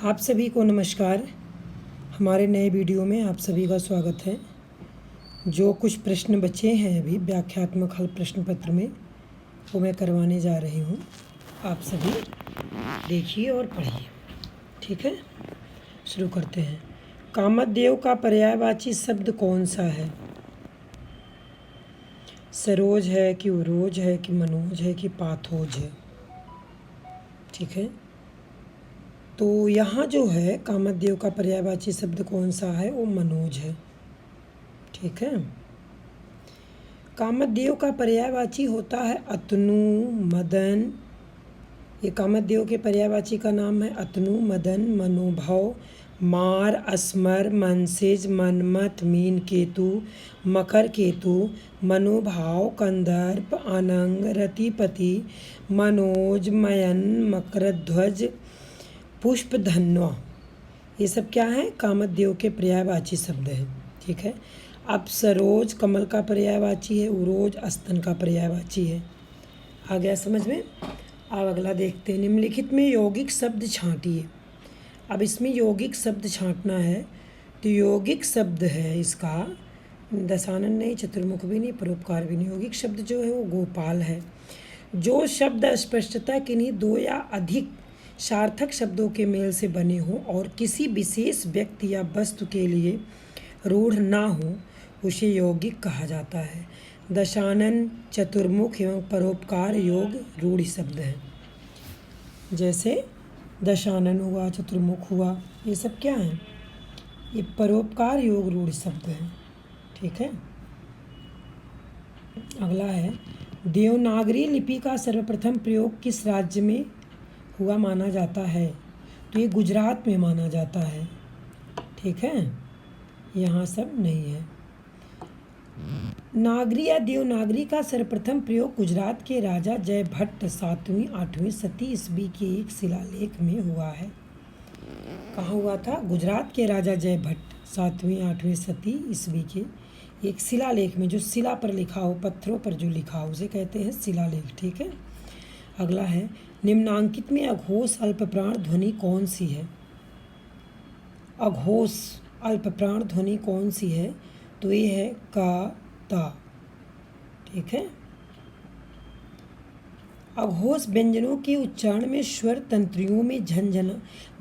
आप सभी को नमस्कार। हमारे नए वीडियो में आप सभी का स्वागत है। जो कुछ प्रश्न बचे हैं अभी व्याख्यात्मक हल प्रश्न पत्र में, वो मैं करवाने जा रही हूँ। आप सभी देखिए और पढ़िए, ठीक है। शुरू करते हैं। कामदेव का पर्यायवाची शब्द कौन सा है? सरोज है कि उरोज है कि मनोज है कि पाथोज है? ठीक है। तो यहाँ जो है कामदेव का पर्यायवाची शब्द कौन सा है? वो मनोज है, ठीक है। कामदेव का पर्यायवाची होता है अतनु, मदन। ये कामदेव के पर्यायवाची का नाम है अतनु, मदन, मनोभव, मार, अस्मर, मनसिज, मनमथ, मीन केतु, मकर केतु, मनोभाव, कंदर्प, अनंग, रतिपति, मनोज, मयन, मकरध्वज, पुष्प, धन्वा। ये सब क्या है? कामदेव के पर्यायवाची शब्द हैं, ठीक है। अब सरोज कमल का पर्यायवाची है, उरोज अस्तन का पर्यायवाची है। आ गया समझ में? अब अगला देखते हैं। निम्नलिखित में यौगिक शब्द छांटिए। अब इसमें यौगिक शब्द छांटना है, तो यौगिक शब्द है इसका दशानन नहीं, चतुर्मुख भी नहीं, परोपकार भी नहीं। यौगिक शब्द जो है वो गोपाल है। जो शब्द स्पष्टता किन्हीं दो या अधिक सार्थक शब्दों के मेल से बने हों और किसी विशेष व्यक्ति या वस्तु के लिए रूढ़ ना हो, उसे यौगिक कहा जाता है। दशानन, चतुर्मुख एवं परोपकार योग रूढ़ शब्द हैं। जैसे दशानन हुआ, चतुर्मुख हुआ, ये सब क्या हैं? ये परोपकार योग रूढ़ शब्द हैं, ठीक है। अगला है, देवनागरी लिपि का सर्वप्रथम प्रयोग किस राज्य में हुआ माना जाता है? तो ये गुजरात में माना जाता है, ठीक है। यहाँ सब नहीं है। नागरी या देवनागरी का सर्वप्रथम प्रयोग गुजरात के राजा जयभट्ट 7वीं-8वीं सदी ईस्वी के एक शिलालेख में हुआ है। कहाँ हुआ था? गुजरात के राजा जयभट्ट 7वीं-8वीं सदी ईस्वी के एक शिलालेख में, जो शिला पर लिखा हो, पत्थरों पर जो लिखा हो, उसे कहते हैं शिलालेख, ठीक है। अगला है, निम्नांकित में अघोष अल्पप्राण ध्वनि कौन सी है? अघोष अल्पप्राण ध्वनि कौन सी है? तो ये है का, ता, ठीक है। अघोष व्यंजनों के उच्चारण में स्वर तंत्रियों में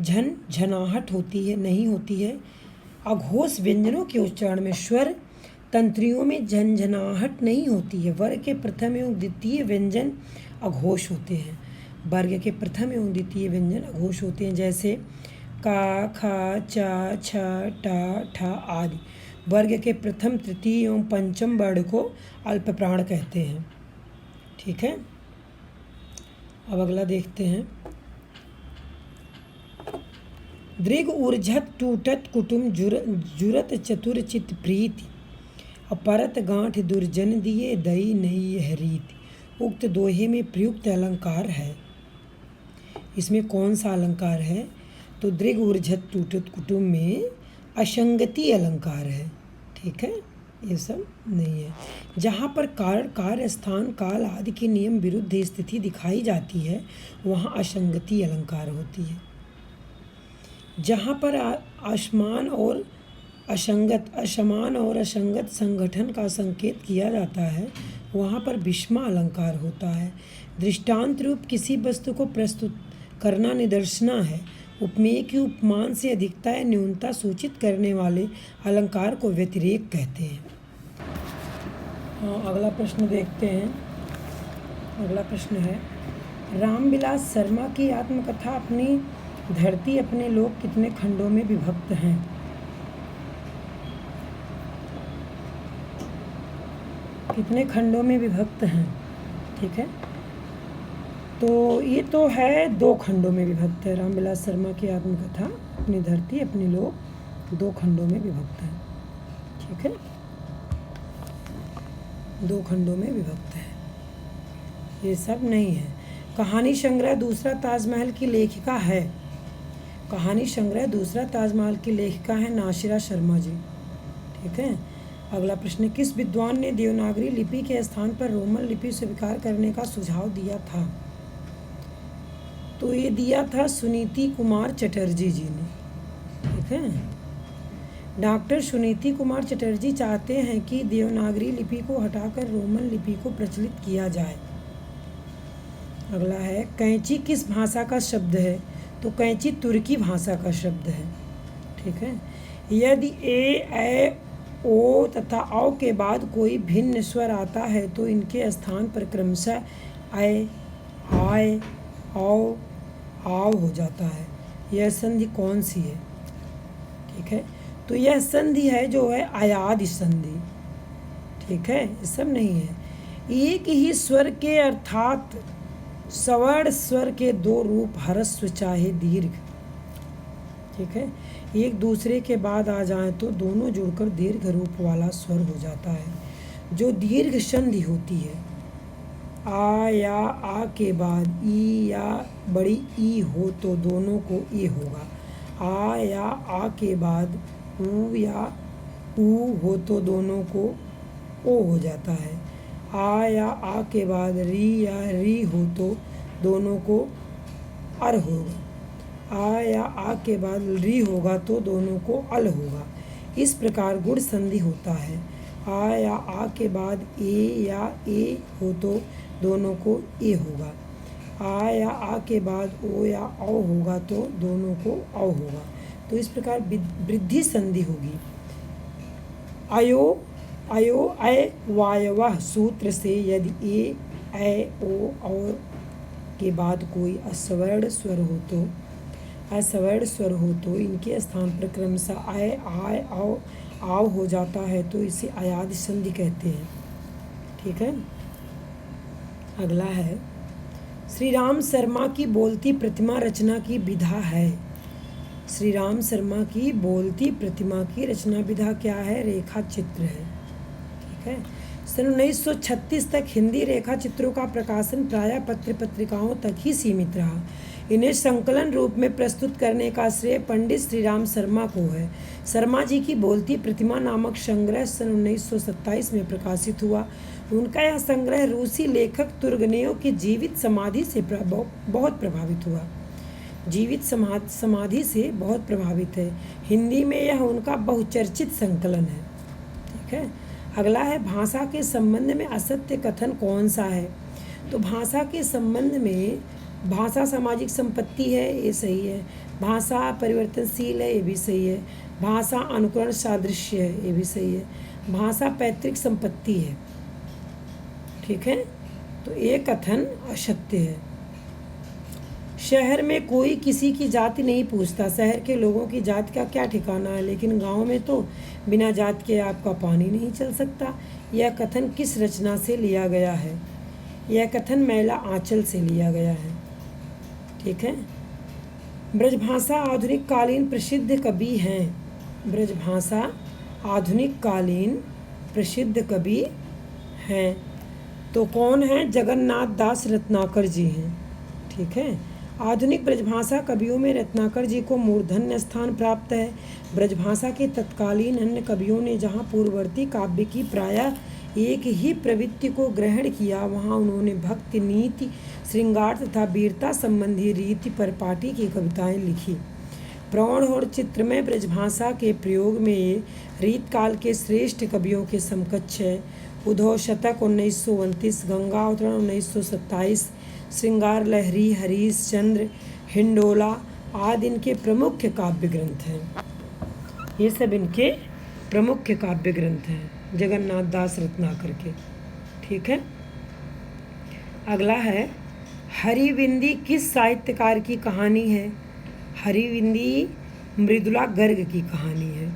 झनझनाहट होती है, नहीं होती है। अघोष व्यंजनों के उच्चारण में स्वर तंत्रियों में झनझनाहट नहीं होती है। वर्ग के प्रथम एवं द्वितीय व्यंजन अघोष होते हैं। वर्ग के प्रथम एवं द्वितीय व्यंजन अघोष होते हैं, जैसे का, खा, चा, छ, टा, ठा आदि। वर्ग के प्रथम, तृतीय एवं पंचम वर्ण को अल्पप्राण कहते हैं, ठीक है। अब अगला देखते हैं। दृग ऊर्झत टूटत कुटुम जुरत चतुर चित प्रीति, अपरत गांठ दुर्जन दिए दई नई हरीति। उक्त दोहे में प्रयुक्त अलंकार है। इसमें कौन सा अलंकार है? तो दृग ऊर्झत टूटत कुटुम में असंगति अलंकार है, ठीक है। ये सब नहीं है। जहाँ पर कारण, कार्य, स्थान, काल आदि के नियम विरुद्ध स्थिति दिखाई जाती है, वहाँ असंगति अलंकार होती है। जहाँ पर असमान और असंगत संगठन का संकेत किया जाता है, वहाँ पर विषमा अलंकार होता है। दृष्टांत रूप किसी वस्तु को प्रस्तुत करना निदर्शना है। उपमेय की उपमान से अधिकता या न्यूनता सूचित करने वाले अलंकार को व्यतिरेक कहते हैं। अगला प्रश्न देखते हैं। अगला प्रश्न है, रामविलास शर्मा की आत्मकथा अपनी धरती अपने लोक कितने खंडों में विभक्त हैं? कितने खंडों में विभक्त हैं, ठीक है। तो ये तो है 2 खंडों में विभक्त है। रामविलास शर्मा की आत्मकथा अपनी धरती अपने लोक 2 खंडों में विभक्त है, ठीक है। 2 खंडों में विभक्त है। ये सब नहीं है। कहानी संग्रह दूसरा ताजमहल की लेखिका है। कहानी संग्रह दूसरा ताजमहल की लेखिका है नासिरा शर्मा जी, ठीक है। अगला प्रश्न, किस विद्वान ने देवनागरी लिपि के स्थान पर रोमन लिपि स्वीकार करने का सुझाव दिया था? तो ये दिया था सुनीति कुमार चटर्जी जी ने। ठीक है, डॉक्टर सुनीति कुमार चटर्जी चाहते हैं कि देवनागरी लिपि को हटाकर रोमन लिपि को प्रचलित किया जाए। अगला है, कैंची किस भाषा का शब्द है? तो कैंची तुर्की भाषा का शब्द है। ठीक है, यदि ए ओ तथा औ के बाद कोई भिन्न स्वर आता है तो इनके स्थान पर क्रमशः आय, आय, औ, आव हो जाता है। यह संधि कौन सी है? ठीक है, तो यह संधि है जो है आयाद संधि। ठीक है, ये सब नहीं है। एक ही स्वर के अर्थात सवर्ण स्वर के दो रूप ह्रस्व चाहे दीर्घ, ठीक है, एक दूसरे के बाद आ जाए तो दोनों जुड़कर दीर्घ रूप वाला स्वर हो जाता है जो दीर्घ संधि होती है। आ या आ के बाद ई या बड़ी ई हो तो दोनों को ए होगा। आ या आ के बाद ऊ या ऊ हो तो दोनों को ओ हो जाता है। आ या आ के बाद री या री हो तो दोनों को अर होगा। आ या आ के बाद री होगा तो दोनों को अल होगा। इस प्रकार गुण संधि होता है। आ या आ के बाद ए या ए हो तो दोनों को ए होगा। आ या आ के बाद ओ या औ होगा तो दोनों को औ होगा। तो इस प्रकार वृद्धि संधि होगी। अयो अयो अय वायवः सूत्र से यदि ए ओ और के बाद कोई असवर्ण स्वर हो तो इनके स्थान पर क्रमशः आय, आय, आओ, आव हो जाता है तो इसे आयाद संधि कहते हैं। ठीक है, अगला है, श्री राम शर्मा की बोलती प्रतिमा रचना की विधा है। श्री राम शर्मा की बोलती प्रतिमा की रचना विधा क्या है? रेखा चित्र है। ठीक है, सन 1936 तक हिंदी रेखा चित्रों का प्रकाशन प्रायः पत्र पत्रिकाओं तक ही सीमित रहा। इन्हें संकलन रूप में प्रस्तुत करने का श्रेय पंडित श्री राम शर्मा को है। शर्मा जी की बोलती प्रतिमा नामक संग्रह सन 1927 में प्रकाशित हुआ। उनका यह संग्रह रूसी लेखक तुर्गनेव की जीवित समाधि से बहुत प्रभावित हुआ। जीवित समाधि से बहुत प्रभावित है। हिंदी में यह उनका बहुचर्चित संकलन है। ठीक है, अगला है, भाषा के संबंध में असत्य कथन कौन सा है? तो भाषा के संबंध में भाषा सामाजिक संपत्ति है, ये सही है। भाषा परिवर्तनशील है, ये भी सही है। भाषा अनुकरण सादृश्य है, ये भी सही है। भाषा पैतृक संपत्ति है। ठीक है, तो ये कथन असत्य है। शहर में कोई किसी की जाति नहीं पूछता। शहर के लोगों की जाति का क्या ठिकाना है, लेकिन गांव में तो बिना जाति के आपका पानी नहीं चल सकता। यह कथन किस रचना से लिया गया है? यह कथन मैला आंचल से लिया गया है। ठीक है, ब्रजभाषा आधुनिक कालीन प्रसिद्ध कवि हैं। ब्रजभाषा आधुनिक कालीन प्रसिद्ध कवि हैं तो कौन है? जगन्नाथ दास रत्नाकर जी हैं। ठीक है, आधुनिक ब्रजभाषा कवियों में रत्नाकर जी को मूर्धन्य स्थान प्राप्त है। ब्रजभाषा के तत्कालीन अन्य कवियों ने जहाँ पूर्ववर्ती काव्य की प्रायः एक ही प्रवृत्ति को ग्रहण किया, वहाँ उन्होंने भक्ति, नीति, श्रृंगार तथा वीरता संबंधी रीति परिपाटी की कविताएं लिखी। प्रौढ़ और चित्रमय ब्रजभाषा के प्रयोग में ये रीतकाल के श्रेष्ठ कवियों के समकक्ष है। उद्धव शतक 1929, गंगा अवतरण 1927, श्रृंगार लहरी, हरीश चंद्र, हिंडोला आदि इनके प्रमुख काव्य ग्रंथ हैं। ये सब इनके प्रमुख काव्य ग्रंथ हैं जगन्नाथ दास रत्नाकर के। ठीक है, अगला है, हरिविंदी किस साहित्यकार की कहानी है? हरिविंदी मृदुला गर्ग की कहानी है।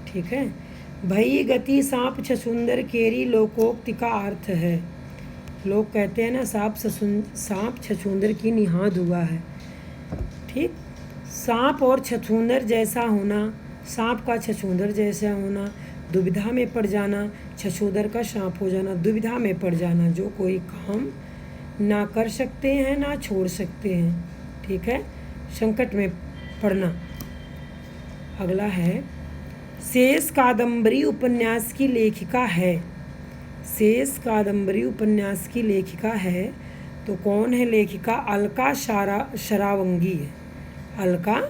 ठीक है, भई गति सांप छछुंदर केरी लोकोक्ति का अर्थ है। लोग कहते हैं ना, सांप छछूंदर की निहाद हुआ है। ठीक, सांप और छछूंदर जैसा होना, सांप का छछूंदर जैसा होना, दुविधा में पड़ जाना, छछूंदर का सांप हो जाना, दुविधा में पड़ जाना, जो कोई काम ना कर सकते हैं ना छोड़ सकते हैं। ठीक है, संकट में पड़ना। अगला है, शेष कादंबरी उपन्यास की लेखिका है। शेष कादंबरी उपन्यास की लेखिका है तो कौन है लेखिका? अलका शरावंगी है। अलका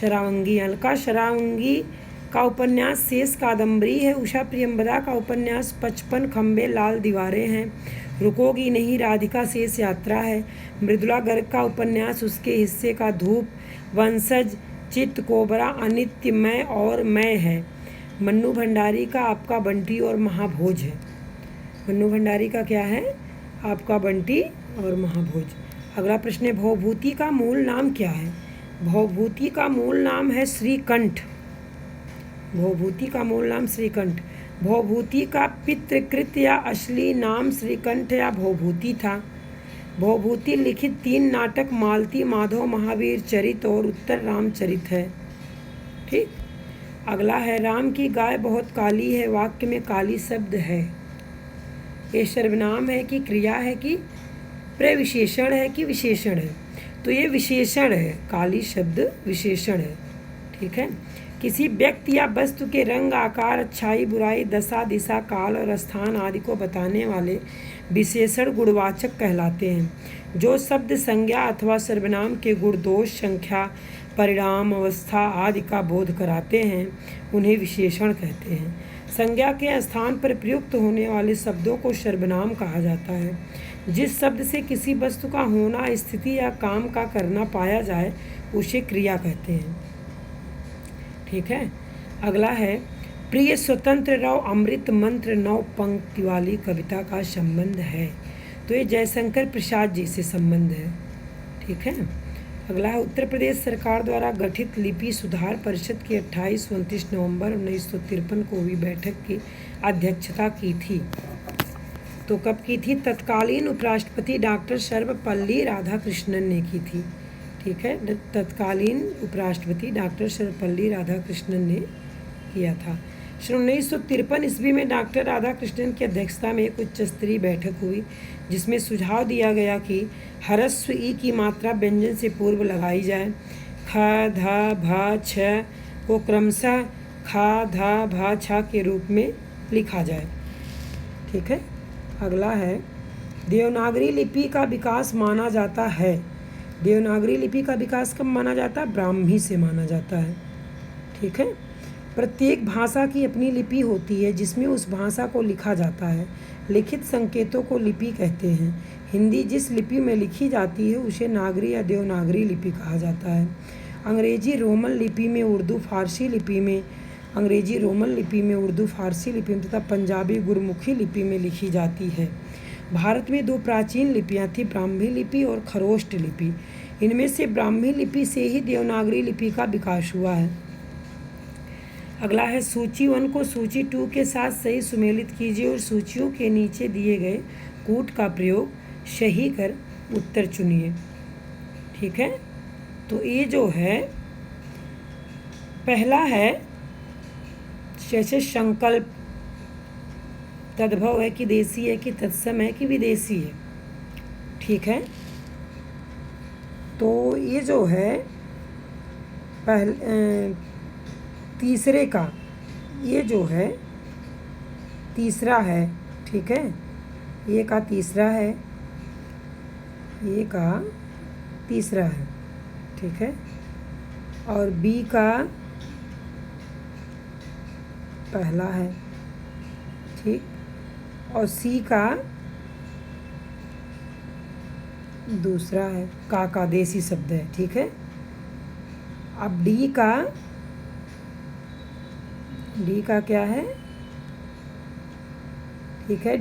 शरावंगी। अलका शरावंगी का उपन्यास शेष कादम्बरी है। उषा प्रियंवदा का उपन्यास 55 खंबे लाल दीवारें हैं। रुकोगी नहीं राधिका शेष यात्रा है। मृदुला गर्ग का उपन्यास उसके हिस्से का धूप, वंशज, चित्त कोबरा, अनित्य, मैं और मैं है। मन्नू भंडारी का आपका बंटी और महाभोज है। मन्नू भंडारी का क्या है? आपका बंटी और महाभोज। अगला प्रश्न है, भवभूति का मूल नाम क्या है? भवभूति का मूल नाम है श्रीकंठ। भवभूति का मूल नाम श्रीकंठ। भवभूति का पितृकृत या असली नाम श्रीकंठ या भवभूति था। भवभूति लिखित 3 नाटक मालती, माधव, महावीर चरित और उत्तर रामचरित है। ठीक। अगला है, राम की गाय बहुत काली है। वाक्य में काली शब्द है, ये सर्वनाम है कि क्रिया है कि प्रविशेषण है कि विशेषण है? तो ये विशेषण है। काली शब्द विशेषण है। ठीक है। किसी व्यक्ति या वस्तु के रंग, आकार, अच्छाई, बुराई, दशा, दिशा, काल और स्थान आदि को बताने वाले विशेषण गुणवाचक कहलाते हैं। जो शब्द संज्ञा अथवा सर्वनाम के गुण, दोष, संख्या, परिणाम, अवस्था आदि का बोध कराते हैं उन्हें विशेषण कहते हैं। संज्ञा के स्थान पर प्रयुक्त होने वाले शब्दों को सर्वनाम कहा जाता है। जिस शब्द से किसी वस्तु का होना, स्थिति या काम का करना पाया जाए उसे क्रिया कहते हैं। ठीक है। अगला है, प्रिय स्वतंत्र राव अमृत मंत्र 9 पंक्ति वाली कविता का संबंध है। तो ये जयशंकर प्रसाद जी से संबंध है। ठीक है। अगला है, उत्तर प्रदेश सरकार द्वारा गठित लिपि सुधार परिषद की 28-29 नवंबर 1953 को हुई बैठक की अध्यक्षता की थी। तो कब की थी? तत्कालीन उपराष्ट्रपति डॉक्टर सर्वपल्ली राधाकृष्णन ने की थी। ठीक है। तत्कालीन उपराष्ट्रपति डॉक्टर सर्वपल्ली राधाकृष्णन ने किया था। 1953 ईस्वी में डॉक्टर राधाकृष्णन की अध्यक्षता में एक उच्च स्तरीय बैठक हुई जिसमें सुझाव दिया गया कि ह्रस्व ई की मात्रा व्यंजन से पूर्व लगाई जाए। ख, ध, भ, छ को क्रमशः ख, ध, भ, छ के रूप में लिखा जाए। ठीक है। अगला है, देवनागरी लिपि का विकास माना जाता है। देवनागरी लिपि का विकास कब माना जाता है? ब्राह्मी से माना जाता है। ठीक है। प्रत्येक भाषा की अपनी लिपि होती है जिसमें उस भाषा को लिखा जाता है। लिखित संकेतों को लिपि कहते हैं। हिंदी जिस लिपि में लिखी जाती है उसे नागरी या देवनागरी लिपि कहा जाता है। अंग्रेजी रोमन लिपि में, उर्दू फारसी लिपि में, अंग्रेजी रोमन लिपि में, उर्दू फारसी लिपि में तथा पंजाबी गुरमुखी लिपि में लिखी जाती है। भारत में 2 प्राचीन लिपियाँ थी, ब्राह्मी लिपि और खरोष्ट लिपि। इनमें से ब्राह्मी लिपि से ही देवनागरी लिपि का विकास हुआ है। अगला है, सूची 1 को सूची 2 के साथ सही सुमेलित कीजिए और सूचियों के नीचे दिए गए कूट का प्रयोग सही कर उत्तर चुनिए। ठीक है। तो ये जो है पहला है, जैसे संकल्प, तद्भव है कि देसी है कि तत्सम है कि विदेशी है। ठीक है। तो ये जो है तीसरे का, ये जो है तीसरा है। ठीक है। ये का तीसरा है, ये का तीसरा है। ठीक है। और बी का पहला है। ठीक। और सी का दूसरा है। का देसी शब्द है। ठीक है। अब डी का क्या है? ठीक है।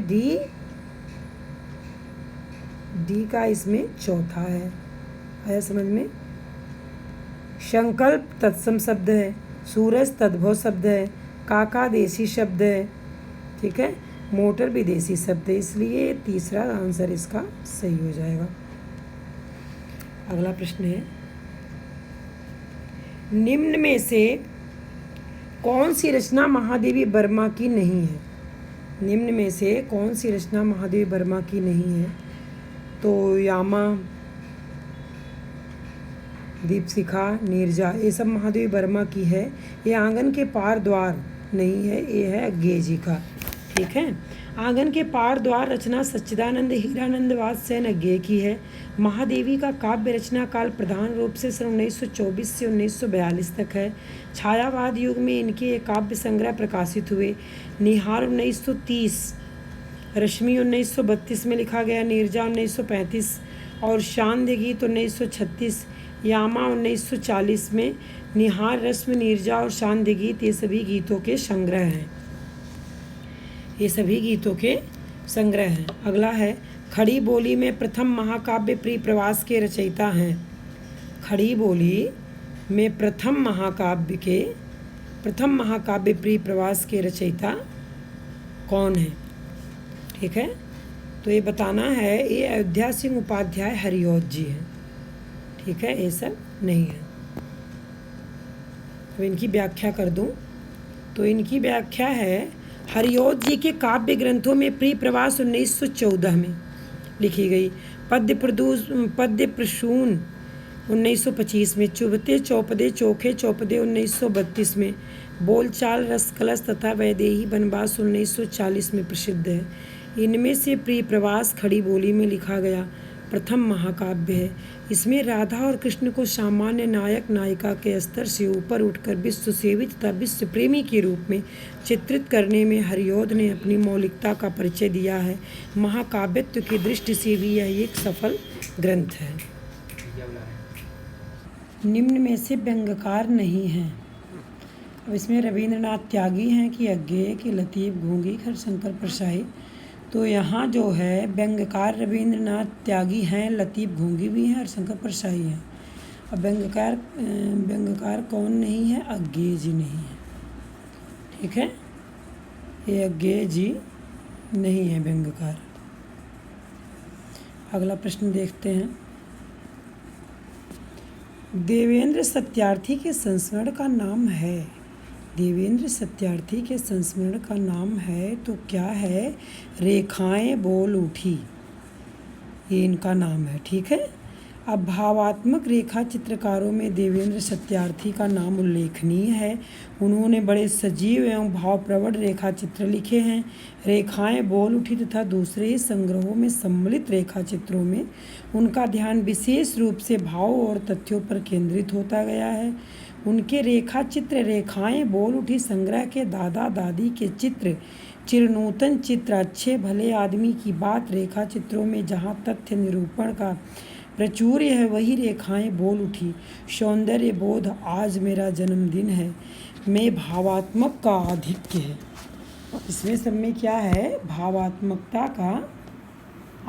डी का इसमें चौथा है। आया समझ में? संकल्प तत्सम शब्द है, सूरज तद्भव शब्द है, काका देसी शब्द है। ठीक है। मोटर भी देसी शब्द है, इसलिए तीसरा आंसर इसका सही हो जाएगा। अगला प्रश्न है, निम्न में से कौन सी रचना महादेवी वर्मा की नहीं है? निम्न में से कौन सी रचना महादेवी वर्मा की नहीं है? तो यामा, दीपशिखा, नीरजा, ये सब महादेवी वर्मा की है। ये आंगन के पार द्वार नहीं है, ये है अज्ञेय जी का। ठीक है। आंगन के पार द्वार रचना सच्चिदानंद हीरानंद वात्स्ययन अज्ञेय की है। महादेवी का काव्य रचना काल प्रधान रूप से सन 1924 से 1942 तक है। छायावाद युग में इनके एक काव्य संग्रह प्रकाशित हुए। निहार 1930, रश्मि 1932 में लिखा गया, नीरजा 1935 और शांति गीत 1936, यामा 1940 में। निहार, रश्मि, नीरजा और शांति गीत ये सभी गीतों के संग्रह हैं। ये सभी गीतों के संग्रह हैं। अगला है खड़ी बोली में प्रथम महाकाव्य प्रिय प्रवास के रचयिता हैं। खड़ी बोली में प्रथम महाकाव्य प्रिय प्रवास के रचयिता कौन है? ठीक है, तो ये बताना है। ये अयोध्या सिंह उपाध्याय हरिऔध जी हैं। ठीक है, ये सब नहीं है। तो इनकी व्याख्या कर दूं तो इनकी व्याख्या है, हरिऔध जी के काव्य ग्रंथों में प्रिय प्रवास 1914 में लिखी गई। पद्य प्रसून 1925 में, चुभते चौपदे चोखे चौपदे 1932 में, बोलचाल रसकलश तथा वैदेही बनवास 1940 में प्रसिद्ध है। इनमें से प्रिय प्रवास खड़ी बोली में लिखा गया प्रथम महाकाव्य है। इसमें राधा और कृष्ण को सामान्य नायक नायिका के स्तर से ऊपर उठकर विश्व सेवी तथा विश्व प्रेमी के रूप में चित्रित करने में हरिऔध ने अपनी मौलिकता का परिचय दिया है। महाकाव्यत्व की दृष्टि से भी यह एक सफल ग्रंथ है। निम्न में से व्यंग्यकार नहीं है। अब इसमें रविंद्रनाथ त्यागी हैं कि अज्ञेय कि लतीफ़ घोंगी हरशंकर परशाही। तो यहाँ जो है व्यंग्यकार रविंद्रनाथ त्यागी हैं, लतीफ़ घोंगी भी हैं, हरशंकर परशाही हैं। अब व्यंग्यकार कौन नहीं है? अज्ञेय जी नहीं है। ठीक है, ये अज्ञेय जी नहीं है व्यंग्यकार। अगला प्रश्न देखते हैं। देवेंद्र सत्यार्थी के संस्मरण का नाम है। देवेंद्र सत्यार्थी के संस्मरण का नाम है तो क्या है? रेखाएं बोल उठी, ये इनका नाम है। ठीक है। अब भावात्मक रेखा चित्रकारों में देवेंद्र सत्यार्थी का नाम उल्लेखनीय है। उन्होंने बड़े सजीव एवं भावप्रवण रेखा चित्र लिखे हैं। रेखाएं बोल उठी तथा दूसरे ही संग्रहों में सम्मिलित रेखा चित्रों में उनका ध्यान विशेष रूप से भाव और तथ्यों पर केंद्रित होता गया है। उनके रेखा चित्र रेखाएं बोल उठी संग्रह के दादा दादी के चित्र, चिरनूतन चित्र, अच्छे भले आदमी की बात रेखा चित्रों में जहाँ तथ्य निरूपण का प्रचुर्य है वही रेखाएं बोल उठी। सौंदर्य बोध आज मेरा जन्मदिन है में भावात्मक का आधिक्य है। इसमें सब में क्या है? भावात्मकता का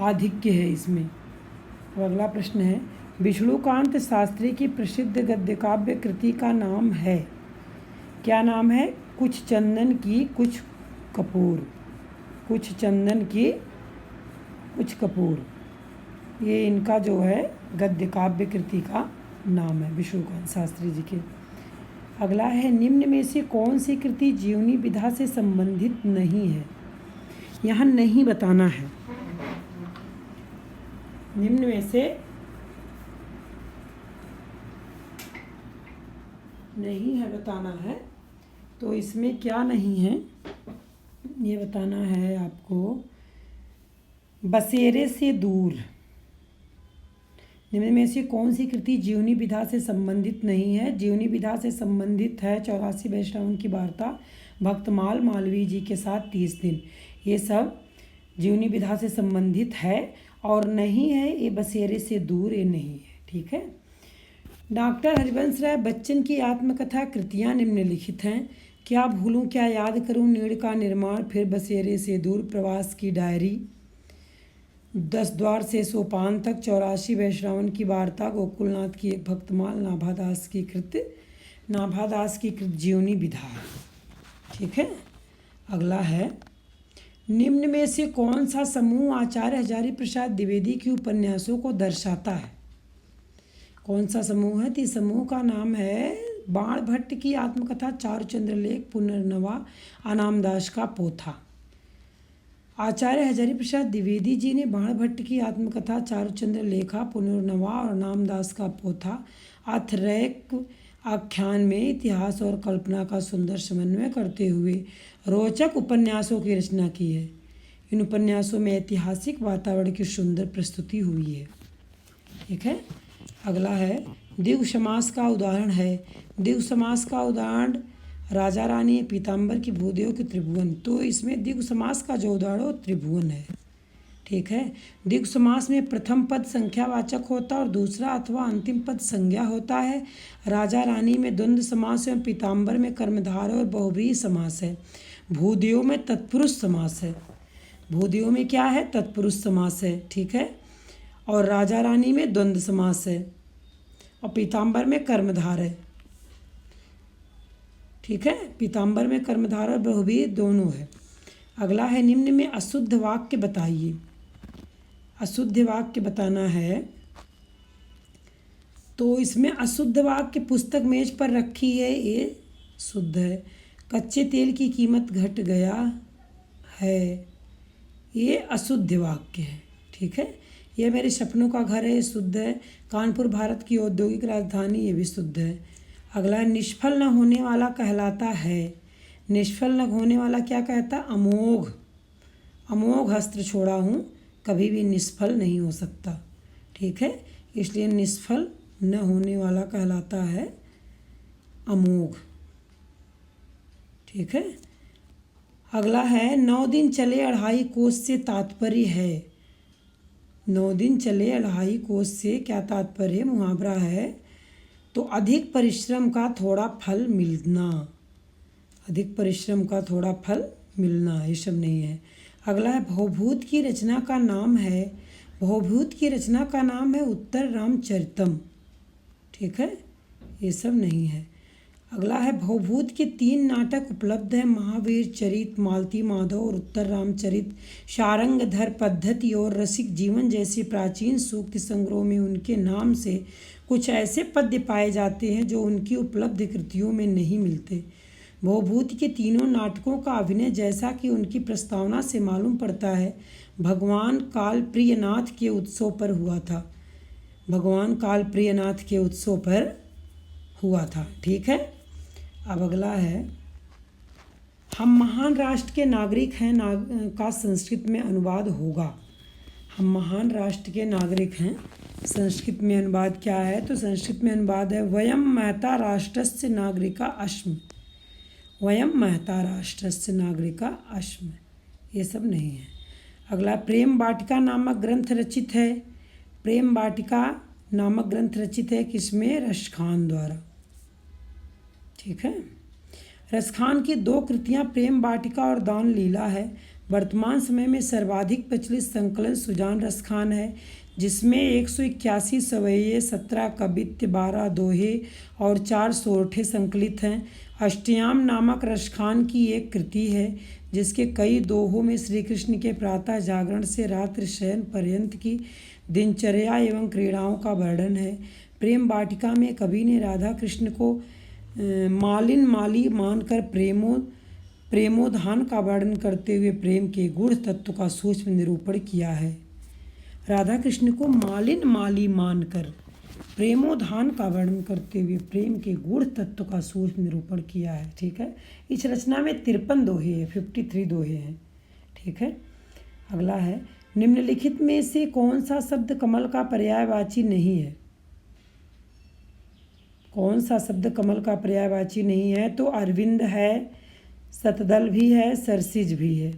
आधिक्य है इसमें। अगला प्रश्न है, विष्णुकांत शास्त्री की प्रसिद्ध गद्य काव्य कृति का नाम है। क्या नाम है? कुछ चंदन की कुछ कपूर। कुछ चंदन की कुछ कपूर, ये इनका जो है गद्य काव्य कृति का नाम है, विष्णुकांत शास्त्री जी के। अगला है, निम्न में से कौन सी कृति जीवनी विधा से संबंधित नहीं है? यहाँ नहीं बताना है। निम्न में से नहीं है बताना है, तो इसमें क्या नहीं है ये बताना है आपको। बसेरे से दूर, निम्न में से कौन सी कृति जीवनी विधा से संबंधित नहीं है? जीवनी विधा से संबंधित है 84 वैष्णवन की वार्ता, भक्तमाल मालवीय जी के साथ 30 दिन। ये सब जीवनी विधा से संबंधित है और नहीं है ये बसेरे से दूर, ये नहीं है। ठीक है। डॉक्टर हरिवंश राय बच्चन की आत्मकथा कृतियाँ निम्नलिखित हैं। क्या भूलूं क्या याद करूं, नीड़ का निर्माण, फिर बसेरे से दूर, प्रवास की डायरी, 10 द्वार से सोपान तक, 84 वैश्रावण की वार्ता, गोकुलनाथ की एक भक्तमाल, नाभादास की कृत जीवनी विधा। ठीक है। अगला है, निम्न में से कौन सा समूह आचार्य हजारी प्रसाद द्विवेदी के उपन्यासों को दर्शाता है? कौन सा समूह है? तो समूह का नाम है बाण भट्ट की आत्मकथा, चारुचंद्र लेख, पुनर्नवा, अनामदास का पोथा। आचार्य हजारी प्रसाद द्विवेदी जी ने बाण भट्ट की आत्मकथा, चारुचंद्र लेखा, पुनर्नवा और अनामदास का पोथा आख्यान में इतिहास और कल्पना का सुंदर समन्वय करते हुए रोचक उपन्यासों की रचना की है। इन उपन्यासों में ऐतिहासिक वातावरण की सुंदर प्रस्तुति हुई है। ठीक है। अगला है द्विगु समास का उदाहरण है। द्विगु समास का उदाहरण राजा रानी, पीताम्बर की, भूदेव की, त्रिभुवन। तो इसमें द्विगु समास का जो उदाहरण है वो त्रिभुवन है। ठीक है। द्विगु समास में प्रथम पद संख्यावाचक होता है और दूसरा अथवा अंतिम पद संज्ञा होता है। राजा रानी में द्वंद्व समास है, पीताम्बर में कर्मधारय और बहुव्रीहि समास है। भूदेव में तत्पुरुष समास है। भूदेव में क्या है? तत्पुरुष समास है। ठीक है। और राजा रानी में द्वंद्व समास है और पीताम्बर में कर्मधार है। ठीक है। पीताम्बर में कर्मधार और बहुव्रीहि दोनों है। अगला है निम्न में अशुद्ध वाक्य बताइए। अशुद्ध वाक्य बताना है तो इसमें अशुद्ध वाक्य पुस्तक मेज पर रखी है, ये शुद्ध है। कच्चे तेल की कीमत घट गया है, ये अशुद्ध वाक्य है। ठीक है। यह मेरे सपनों का घर है, ये शुद्ध है। कानपुर भारत की औद्योगिक राजधानी, ये भी शुद्ध है। अगला है निष्फल न होने वाला कहलाता है। निष्फल न होने वाला क्या कहता? अमोघ। अमोघ अस्त्र छोड़ा हूँ, कभी भी निष्फल नहीं हो सकता। ठीक है। इसलिए निष्फल न होने वाला कहलाता है अमोघ। ठीक है। अगला है 9 दिन चले 2.5 कोस से तात्पर्य है। 9 दिन चले 2.5 कोस से क्या तात्पर्य? मुहावरा है। तो अधिक परिश्रम का थोड़ा फल मिलना। अधिक परिश्रम का थोड़ा फल मिलना, ये सब नहीं है। अगला है भवभूत की रचना का नाम है। भवभूत की रचना का नाम है उत्तर रामचरितम। ठीक है। ये सब नहीं है। अगला है भवभूत के 3 नाटक उपलब्ध हैं, महावीर चरित, मालती माधव और उत्तर रामचरित। शारंगधर पद्धति और रसिक जीवन जैसे प्राचीन सूक्ति संग्रहों में उनके नाम से कुछ ऐसे पद्य पाए जाते हैं जो उनकी उपलब्ध कृतियों में नहीं मिलते। भवभूत के तीनों नाटकों का अभिनय, जैसा कि उनकी प्रस्तावना से मालूम पड़ता है, भगवान कालप्रियनाथ के उत्सव पर हुआ था। भगवान कालप्रियनाथ के उत्सव पर हुआ था। ठीक है। अब अगला है हम महान राष्ट्र के नागरिक हैं का संस्कृत में अनुवाद होगा। हम महान राष्ट्र के नागरिक हैं, संस्कृत में अनुवाद क्या है? तो संस्कृत में अनुवाद है वयम महता राष्ट्रस्य नागरिका अश्म। वयम महता राष्ट्रस्य नागरिका अश्म। ये सब नहीं है। अगला प्रेम वाटिका नामक ग्रंथ रचित है। प्रेम वाटिका नामक ग्रंथ रचित है किसमें? रसखान द्वारा। ठीक है। रसखान की 2 कृतियाँ प्रेम वाटिका और दान लीला है। वर्तमान समय में सर्वाधिक प्रचलित संकलन सुजान रसखान है, जिसमें 181 सवैये, 17 कवित्य, 12 दोहे और 4 सोरठे संकलित हैं। अष्टयाम नामक रसखान की एक कृति है जिसके कई दोहों में श्री कृष्ण के प्रातः जागरण से रात्रि शयन पर्यंत की दिनचर्या एवं क्रीड़ाओं का वर्णन है। प्रेम वाटिका में कवि ने राधा कृष्ण को मालिन माली मानकर प्रेमोद्धान का वर्णन करते हुए प्रेम के गूढ़ तत्व का सूक्ष्म निरूपण किया है। राधा कृष्ण को मालिन माली मानकर प्रेमोद्धान का वर्णन करते हुए प्रेम के गूढ़ तत्व का सूक्ष्म निरूपण किया है। ठीक है। इस रचना में 53 दोहे हैं, 53 दोहे हैं। ठीक है। अगला है निम्नलिखित में से कौन सा शब्द कमल का पर्यायवाची नहीं है? कौन सा शब्द कमल का पर्यायवाची नहीं है? तो अरविंद है, शतदल भी है, सरसिज भी है।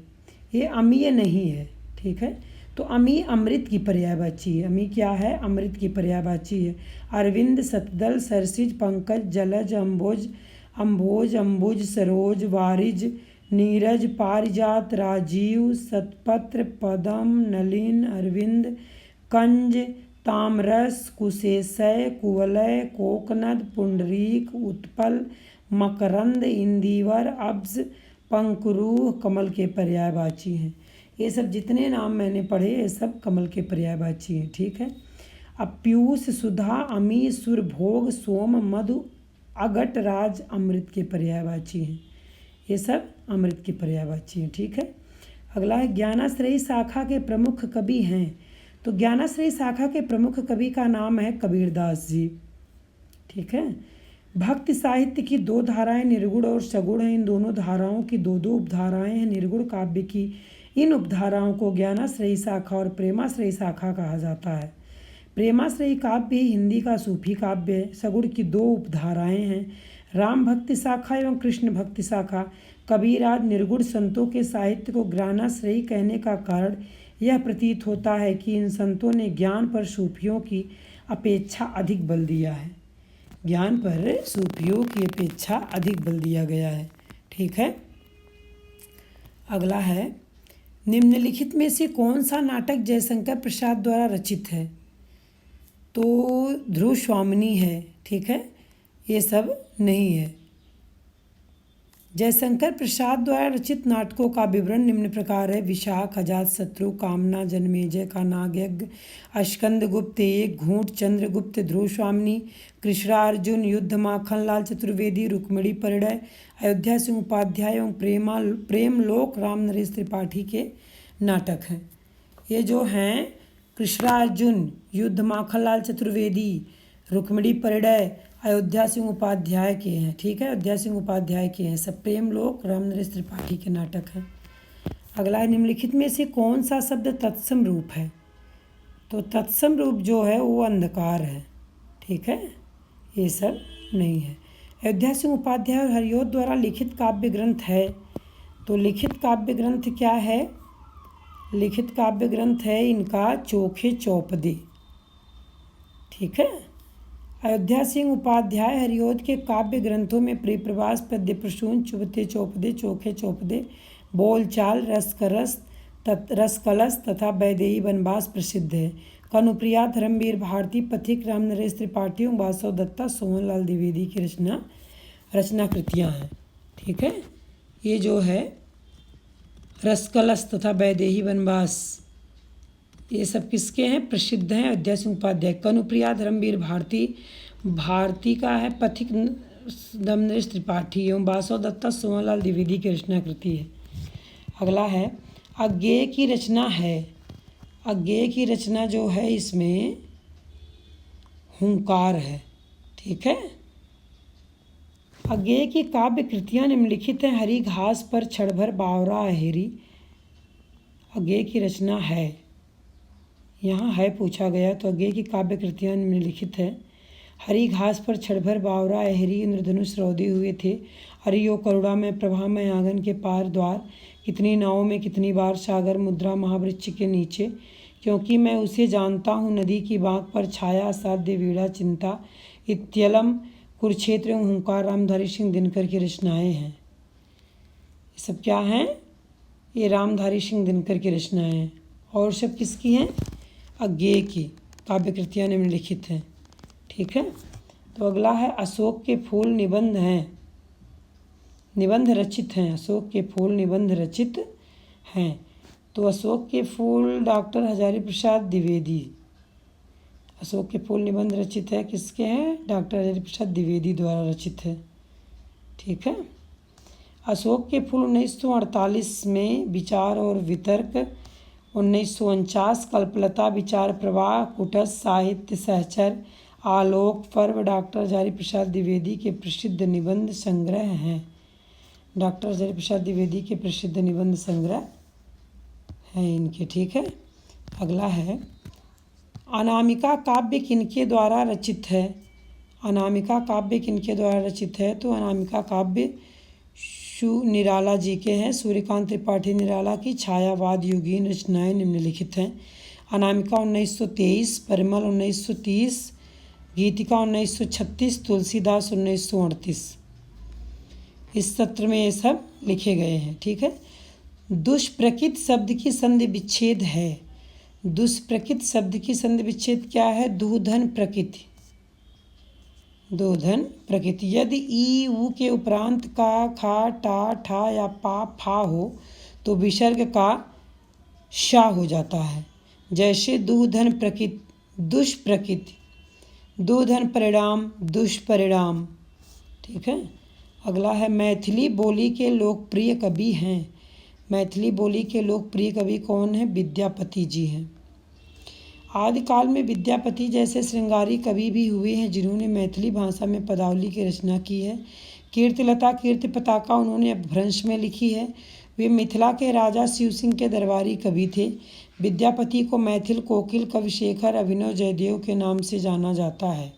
ये अमीय नहीं है। ठीक है। तो अमी अमृत की पर्यायवाची है। अमी क्या है? अमृत की पर्यायवाची है। अरविंद, शतदल, सरसिज, पंकज, जलज, अम्भोज, अंबुज, सरोज, वारिज, नीरज, पारिजात, राजीव, शतपत्र, पदम, नलिन, अरविंद, कंज, ताम्रस, कुशेशय, कुवलय, कोकनद, पुंडरीक, उत्पल, मकरंद, इंदिवर, अब्ज, पंकरूह कमल के पर्यायवाची हैं। ये सब जितने नाम मैंने पढ़े ये सब कमल के पर्यायवाची हैं। ठीक है। अब पीयूष, सुधा, अमी, सुर, भोग, सोम, मधु, अगट, राज अमृत के पर्यायवाची हैं। ये सब अमृत के पर्यायवाची हैं। ठीक है। अगला है ज्ञानाश्रयी शाखा के प्रमुख कवि हैं। तो ज्ञानाश्रयी शाखा के प्रमुख कवि का नाम है कबीरदास जी। ठीक है। भक्ति साहित्य की दो धाराएं निर्गुण और सगुण हैं। इन दोनों धाराओं की दो दो उपधाराएं हैं। निर्गुण काव्य की इन उपधाराओं को ज्ञानाश्रयी शाखा और प्रेमाश्रयी शाखा कहा जाता है। प्रेमाश्रयी काव्य हिंदी का सूफी काव्य है। सगुण की दो उपधाराएं हैं, राम भक्ति शाखा एवं कृष्ण भक्ति शाखा। कबीर आदि निर्गुण संतों के साहित्य को ज्ञानाश्रयी कहने का कारण यह प्रतीत होता है कि इन संतों ने ज्ञान पर सूफियों की अपेक्षा अधिक बल दिया है। ज्ञान पर सूफियों की अपेक्षा अधिक बल दिया गया है। ठीक है। अगला है, निम्नलिखित में से कौन सा नाटक जयशंकर प्रसाद द्वारा रचित है? तो ध्रुव स्वामिनी है। ठीक है, ये सब नहीं है। जयशंकर प्रसाद द्वारा रचित नाटकों का विवरण निम्न प्रकार है। विशाख, अजातशत्रु, कामना, जन्मेजय का नागयज्ञ, स्कंदगुप्त एक, घूंट, चंद्रगुप्त, ध्रुव स्वामिनी, कृष्णार्जुन, युद्ध, माखनलाल चतुर्वेदी, रुक्मिणी परिणय, अयोध्या सिंह उपाध्याय एवं प्रेमलोक राम नरेश त्रिपाठी के नाटक हैं। ये जो हैं कृष्णार्जुन, युद्ध, माखनलाल चतुर्वेदी, रुक्मिणी परिणय, अयोध्या सिंह उपाध्याय के हैं। ठीक है, अयोध्या सिंह उपाध्याय के हैं। सब प्रेमलोक राम नरेश त्रिपाठी के नाटक हैं। अगला है, निम्नलिखित में से कौन सा शब्द तत्सम रूप है? तो तत्सम रूप जो है वो अंधकार है। ठीक है, ये सब नहीं है। अयोध्या सिंह उपाध्याय और हरिऔध द्वारा लिखित काव्य ग्रंथ है। तो लिखित काव्य ग्रंथ क्या है? लिखित काव्य ग्रंथ है इनका चोखे चौपदे। ठीक है। अयोध्या सिंह उपाध्याय हरिऔध के काव्य ग्रंथों में प्रियप्रवास, पद्य प्रसून, चुबते चौपदे, चोखे चौपदे, बोलचाल, रसकलश तथा वैदेही वनवास प्रसिद्ध है। कनुप्रिया, धर्मवीर भारती, पथिक, राम नरेश त्रिपाठी एवं वासव दत्ता, सोहनलाल द्विवेदी की रचना कृतियाँ हैं। ठीक है, ये जो है रसकलश तथा वैदेही वनवास, ये सब किसके हैं? प्रसिद्ध हैं अयोध्या सिंह उपाध्याय। कनुप्रिया, धर्मवीर भारती का है, पथिक राम नरेश त्रिपाठी एवं वासव दत्ता, सोहनलाल द्विवेदी की रचना कृति है। अगला है, अज्ञेय की रचना है। अज्ञेय की रचना जो है इसमें हुंकार है। ठीक है। अज्ञेय की काव्य कृतियाँ निम्नलिखित हैं। हरी घास पर क्षणभर बावरा अहेरी, अज्ञेय की रचना है। यहाँ है पूछा गया, तो अज्ञेय की काव्य कृतियाँ निम्नलिखित है। हरी घास पर क्षणभर बावरा अहेरी, इंद्रधनुष रौदे हुए थे। हरियो करुणा में प्रभा में आंगन के पार द्वार, कितनी नावों में कितनी बार सागर, मुद्रा महावृक्ष के नीचे, क्योंकि मैं उसे जानता हूँ। नदी की बाँक पर छाया, असाध्य वीड़ा चिंता, इत्यलम, कुरुक्षेत्र एवं हुंकार रामधारी सिंह दिनकर की रचनाएँ हैं। ये सब क्या हैं? ये रामधारी सिंह दिनकर की रचनाएँ हैं। और सब किसकी हैं? अज्ञेय की काव्य कृतियाँ निम्नलिखित हैं। ठीक है। तो अगला है, अशोक के फूल निबंध हैं, निबंध रचित हैं। अशोक के फूल निबंध रचित हैं। तो अशोक के फूल डॉक्टर हजारी प्रसाद द्विवेदी। अशोक के फूल निबंध रचित है, किसके हैं? डॉक्टर हजारी प्रसाद द्विवेदी द्वारा रचित है। ठीक है। अशोक के फूल 1948 में, विचार और वितर्क 1949, कल्पलता, विचार प्रवाह, कुटस, साहित्य सहचर, आलोक पर्व डॉक्टर हजारी प्रसाद द्विवेदी के प्रसिद्ध निबंध संग्रह हैं। डॉक्टर हजारी प्रसाद द्विवेदी के प्रसिद्ध निबंध संग्रह हैं इनके। ठीक है। अगला है, अनामिका काव्य किनके द्वारा रचित है? अनामिका काव्य किनके द्वारा रचित है? तो अनामिका काव्य निराला जी के हैं। सूर्यकांत त्रिपाठी निराला की छायावाद युगीन रचनाएं निम्नलिखित हैं। अनामिका 1923, परिमल 1930, गीतिका 1936, तुलसीदास 1938। इस सत्र में ये सब लिखे गए हैं। ठीक है। दुष्प्रकृत शब्द की संधि विच्छेद है। दुष्प्रकृत शब्द की संधि विच्छेद क्या है? दुधन प्रकृति। दोधन प्रकृति। यदि ई ऊ के उपरांत का, खा, टा, ठा या पा, फा हो तो विसर्ग का शा हो जाता है। जैसे दुधन प्रकृति, दुष्प्रकृति, दुधन परिणाम, दुष्परिणाम। ठीक है। अगला है, मैथिली बोली के लोकप्रिय कवि हैं। मैथिली बोली के लोकप्रिय कवि कौन है? विद्यापति जी हैं। आदिकाल में विद्यापति जैसे श्रृंगारी कवि भी हुए हैं जिन्होंने मैथिली भाषा में पदावली की रचना की है। कीर्तिलता कीर्ति पताका उन्होंने अपभ्रंश में लिखी है। वे मिथिला के राजा शिव सिंह के दरबारी कवि थे। विद्यापति को मैथिल कोकिल कविशेखर अभिनव जयदेव के नाम से जाना जाता है।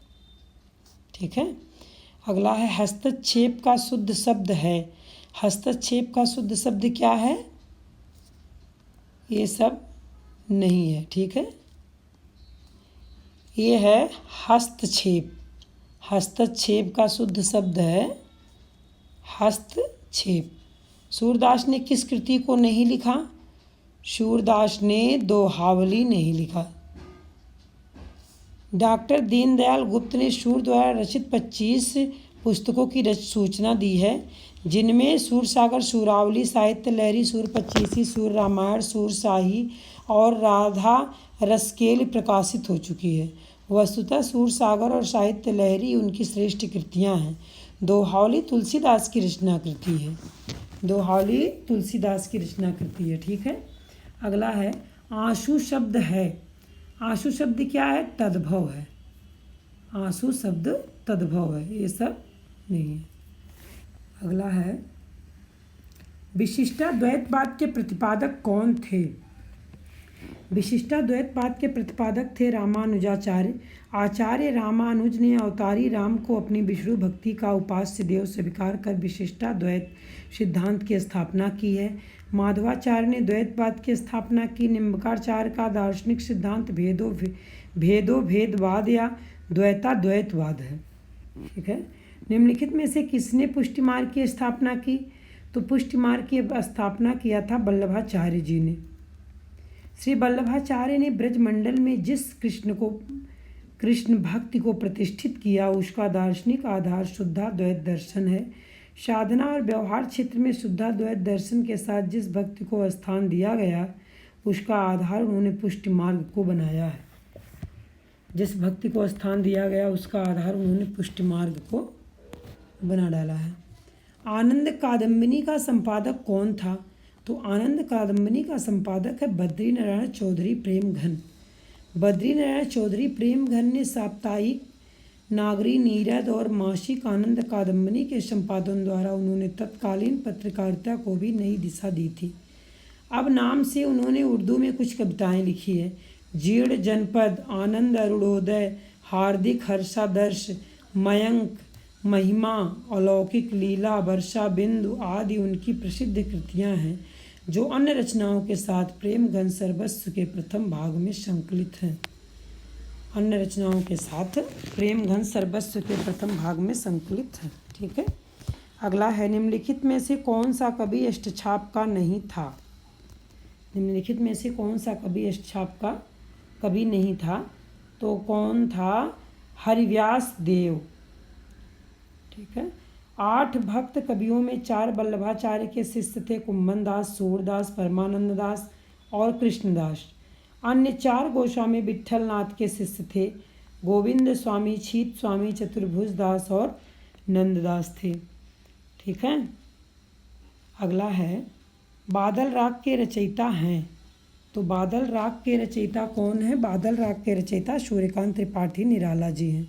ठीक है। अगला है हस्तक्षेप का शुद्ध शब्द है। हस्तक्षेप का शुद्ध शब्द क्या है? ये सब नहीं है। ठीक है, ये है हस्तक्षेप। हस्तक्षेप का शुद्ध शब्द है हस्तक्षेप। सूरदास ने किस कृति को नहीं लिखा? सूरदास ने दोहावली नहीं लिखा। डॉक्टर दीनदयाल गुप्त ने सूर द्वारा रचित 25 पुस्तकों की सूचना दी है, जिनमें सूरसागर, सूरावली, साहित्य लहरी, सूर पच्चीसी, सूर रामायण, सूर शाही और राधा रसकेल प्रकाशित हो चुकी है। वस्तुतः सूरसागर और साहित्य लहरी उनकी श्रेष्ठ कृतियां हैं। दोहावली तुलसीदास की रचना कृति है। दोहावली तुलसीदास की रचना कृति है। ठीक है। अगला है आंसू शब्द है। आंसू शब्द क्या है? तद्भव है। आंसू शब्द तद्भव है, ये सब नहीं है। अगला है विशिष्टाद्वैतवाद के प्रतिपादक कौन थे? विशिष्टाद्वैतवाद के प्रतिपादक थे रामानुजाचार्य। आचार्य रामानुज ने अवतारी राम को अपनी विष्णु भक्ति का उपास्य देव स्वीकार कर विशिष्टाद्वैत सिद्धांत की स्थापना की है। माधवाचार्य ने द्वैतवाद की स्थापना की। निम्बकाचार्य का दार्शनिक सिद्धांत भेदो भेदवाद या द्वैताद्वैतवाद है। ठीक है। निम्नलिखित में से किसने पुष्टि मार्ग की स्थापना की? तो पुष्टि मार्ग की स्थापना किया था वल्लभाचार्य जी ने। श्री वल्लभाचार्य ने ब्रजमंडल में जिस कृष्ण भक्ति को प्रतिष्ठित किया, उसका दार्शनिक आधार शुद्धाद्वैत दर्शन है। साधना और व्यवहार क्षेत्र में शुद्धाद्वैत दर्शन के साथ जिस भक्ति को स्थान दिया गया, उसका आधार उन्होंने पुष्टि मार्ग को बनाया है। जिस भक्ति को स्थान दिया गया, उसका आधार उन्होंने पुष्टि मार्ग को बना डाला है। आनंद कादम्बिनी का संपादक कौन था? तो आनंद कादम्बिनी का संपादक है बद्रीनारायण चौधरी प्रेमघन। बद्रीनारायण चौधरी प्रेमघन ने साप्ताहिक नागरी नीरद और मासिक आनंद कादम्बिनी के संपादन द्वारा उन्होंने तत्कालीन पत्रकारिता को भी नई दिशा दी थी। अब नाम से उन्होंने उर्दू में कुछ कविताएं लिखी है। जीर्ण जनपद, आनंद अरुणोदय, हार्दिक हर्षादर्श, मयंक, महिमा, अलौकिक लीला, वर्षा बिंदु आदि उनकी प्रसिद्ध कृतियां हैं, जो अन्य रचनाओं के साथ प्रेमघन सर्वस्व के प्रथम भाग में संकलित हैं। अन्य रचनाओं के साथ प्रेमघन सर्वस्व के प्रथम भाग में संकलित है। ठीक है। अगला है निम्नलिखित में से कौन सा कवि अष्टछाप का नहीं था? निम्नलिखित में से कौन सा कवि अष्टछाप का कवि नहीं था? तो कौन था? हरिव्यास देव। ठीक है। 8 भक्त कवियों में 4 वल्लभाचार्य के शिष्य थे, कुम्भन दास, सूरदास, परमानंद दास और कृष्णदास। अन्य 4 गोस्वामी विट्ठल नाथ के शिष्य थे, गोविंद स्वामी, छीत स्वामी, चतुर्भुज दास और नंददास थे। ठीक है। अगला है बादल राग के रचयिता हैं। तो बादल राग के रचयिता कौन है? बादल राग के रचयिता सूर्यकांत त्रिपाठी निराला जी हैं।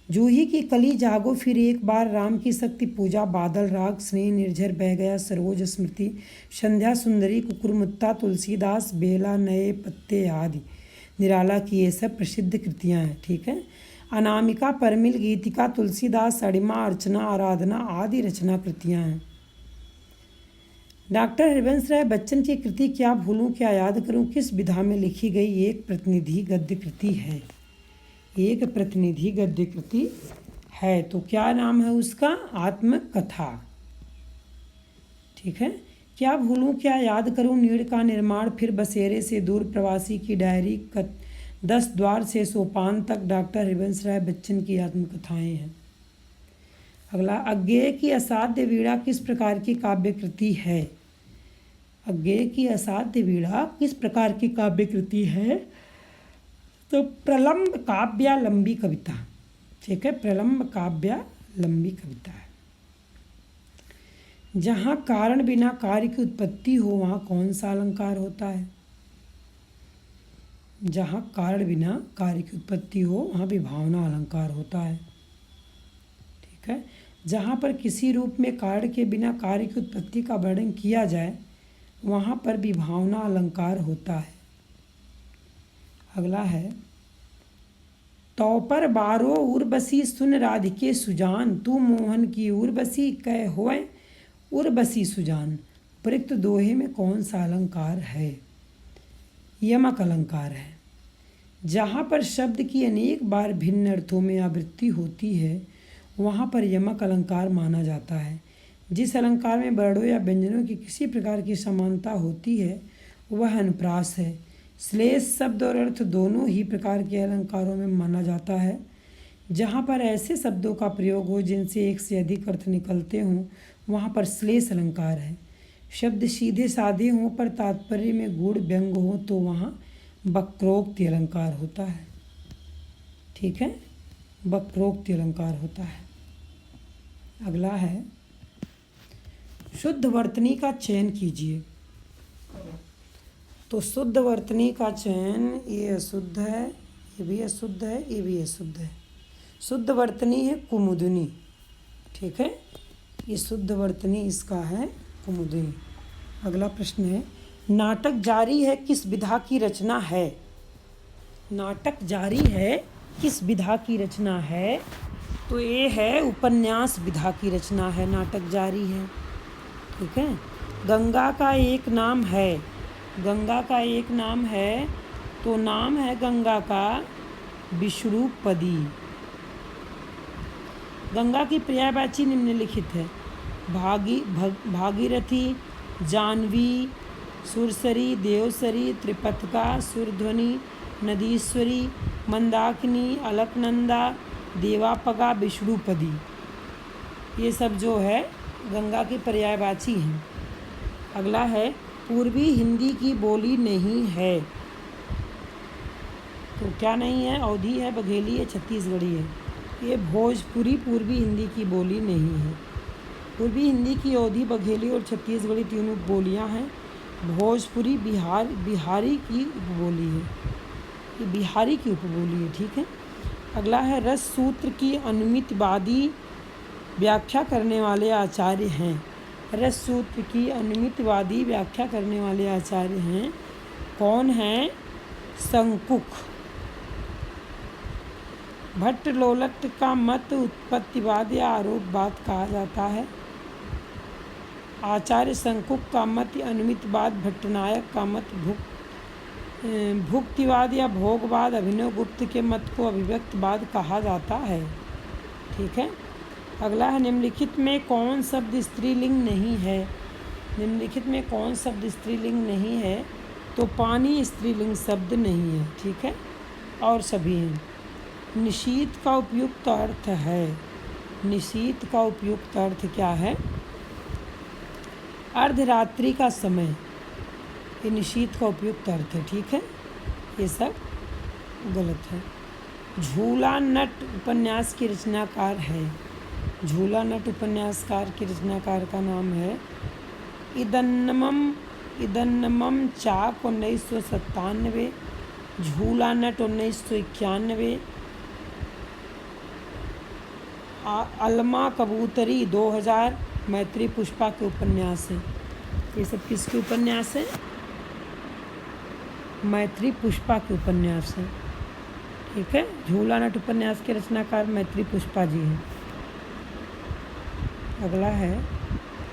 जूही की कली जागो फिर एक बार, राम की शक्ति पूजा, बादल राग, स्नेह निर्झर बह गया, सरोज स्मृति, संध्या सुंदरी, कुकुरमुत्ता, तुलसीदास, बेला, नए पत्ते आदि निराला की ये सब प्रसिद्ध कृतियां हैं। ठीक है। अनामिका, परमिल, गीतिका, तुलसीदास, अड़िमा, अर्चना, आराधना आदि रचना कृतियां हैं। डॉक्टर हरिवंश राय बच्चन की कृति क्या भूलूं क्या याद करूं किस विधा में लिखी गई एक प्रतिनिधि गद्य कृति है। एक प्रतिनिधि गद्य कृति है। तो क्या नाम है उसका? आत्मकथा। ठीक है। क्या भूलूं क्या याद करूं, नीड़ का निर्माण, फिर बसेरे से दूर, प्रवासी की डायरी, 10 द्वार से सोपान तक डॉक्टर हरिवंश राय बच्चन की आत्मकथाएं हैं। अगला अज्ञेय की असाध्य वीणा किस प्रकार की काव्य कृति है? अज्ञेय की असाध्य वीणा किस प्रकार की काव्य कृति है? तो प्रलंब काव्या लंबी कविता। ठीक है। प्रलंब काव्या लंबी कविता है। जहाँ कारण बिना कार्य की उत्पत्ति हो, वहाँ कौन सा अलंकार होता है? जहाँ कारण बिना कार्य की उत्पत्ति हो वहाँ विभावना अलंकार होता है। ठीक है। जहाँ पर किसी रूप में कारण के बिना कार्य की उत्पत्ति का वर्णन किया जाए वहाँ पर विभावना अलंकार होता है। अगला है, तौ पर बारो उर्वशी सुन राधिके सुजान, तू मोहन की उर्वशी कह होए उर्वशी सुजान। उपयुक्त दोहे में कौन सा अलंकार है? यमक अलंकार है। जहाँ पर शब्द की अनेक बार भिन्न अर्थों में आवृत्ति होती है वहाँ पर यमक अलंकार माना जाता है। जिस अलंकार में वर्णों या व्यंजनों की किसी प्रकार की समानता होती है वह अनुप्रास है। श्लेष शब्द और अर्थ दोनों ही प्रकार के अलंकारों में माना जाता है। जहाँ पर ऐसे शब्दों का प्रयोग हो जिनसे एक से अधिक अर्थ निकलते हों वहाँ पर श्लेष अलंकार है। शब्द सीधे साधे हों पर तात्पर्य में गूढ़ व्यंग हो तो वहाँ वक्रोक्ति अलंकार होता है। ठीक है, वक्रोक्ति अलंकार होता है। अगला है, शुद्ध वर्तनी का चयन कीजिए। तो शुद्ध वर्तनी का चयन, ये अशुद्ध है, ये भी अशुद्ध है, ये भी अशुद्ध है। शुद्ध वर्तनी है कुमुदिनी। ठीक है, ये शुद्ध वर्तनी इसका है कुमुदिनी। अगला प्रश्न है, नाटक जारी है किस विधा की रचना है? नाटक जारी है किस विधा की रचना है? तो ये है उपन्यास विधा की रचना है, नाटक जारी है। ठीक है। गंगा का एक नाम है, गंगा का एक नाम है तो नाम है गंगा का विष्णुपदी। गंगा की पर्यायवाची निम्नलिखित है, भागीरथी, जानवी, सुरसरी, देवसरी, त्रिपथका, सुरध्वनि, नदीश्वरी, मंदाकिनी, अलकनंदा, देवापगा, विष्णुपदी। ये सब जो है गंगा की पर्यायवाची हैं। अगला है, पूर्वी हिंदी की बोली नहीं है। तो क्या नहीं है? अवधी है, बघेली है, छत्तीसगढ़ी है। ये भोजपुरी पूर्वी हिंदी की बोली नहीं है। पूर्वी हिंदी की अवधी, बघेली और छत्तीसगढ़ी तीनों बोलियां हैं। भोजपुरी बिहारी की उपबोली है, ये बिहारी की उपबोली है। ठीक है। अगला है, रस सूत्र की अनुमितवादी व्याख्या करने वाले आचार्य हैं। रस सूत्र की अनुमितवादी व्याख्या करने वाले आचार्य हैं, कौन हैं? शंकुक। भट्ट लोलट का मत उत्पत्तिवाद या आरोपवाद कहा जाता है। आचार्य शंकुक का मत अनुमितवाद, भट्टनायक का मत भुक्तिवाद या भोगवाद, अभिनव गुप्त के मत को अभिव्यक्तवाद कहा जाता है। ठीक है। अगला है, निम्नलिखित में कौन शब्द स्त्रीलिंग नहीं है? निम्नलिखित में कौन शब्द स्त्रीलिंग नहीं है? तो पानी स्त्रीलिंग शब्द नहीं है। ठीक है, और सभी हैं। निशीत का उपयुक्त अर्थ है। निशीत का उपयुक्त अर्थ क्या है? अर्धरात्रि का समय, ये निशीत का उपयुक्त अर्थ है। ठीक है, ये सब गलत है। झूला नट उपन्यास की रचनाकार है। झूला नट उपन्यासकार के रचनाकार का नाम है इदन्नमम चाक 1997, झूला नट 1991, अलमा कबूतरी 2000, मैत्री पुष्पा के उपन्यास हैं। ये सब किसके उपन्यास हैं? मैत्री पुष्पा के उपन्यास हैं। ठीक है, झूला नट उपन्यास के रचनाकार मैत्री पुष्पा जी हैं। अगला है,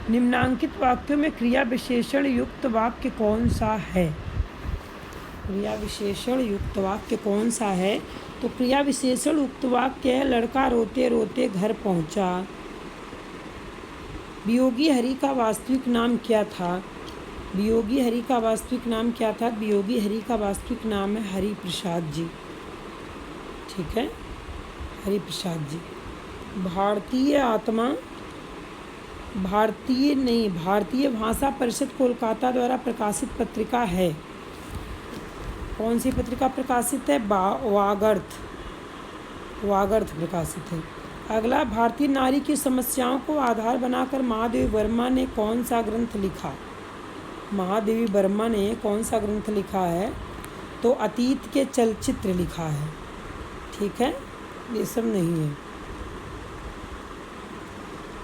निम्नांकित वाक्यों में क्रिया विशेषण युक्त वाक्य कौन सा है? क्रिया विशेषण युक्त वाक्य कौन सा है? तो क्रिया विशेषण युक्त वाक्य है, लड़का रोते रोते घर पहुंचा। वियोगी हरि का वास्तविक नाम क्या था? वियोगी हरि का वास्तविक नाम क्या था? वियोगी हरि का वास्तविक नाम है हरि प्रसाद जी। ठीक है, हरि प्रसाद जी। भारतीय आत्मा, भारतीय भाषा परिषद कोलकाता द्वारा प्रकाशित पत्रिका है। कौन सी पत्रिका प्रकाशित है? वागर्थ प्रकाशित है। अगला, भारतीय नारी की समस्याओं को आधार बनाकर महादेवी वर्मा ने कौन सा ग्रंथ लिखा? महादेवी वर्मा ने कौन सा ग्रंथ लिखा है? तो अतीत के चलचित्र लिखा है, ठीक है, ये सब नहीं है।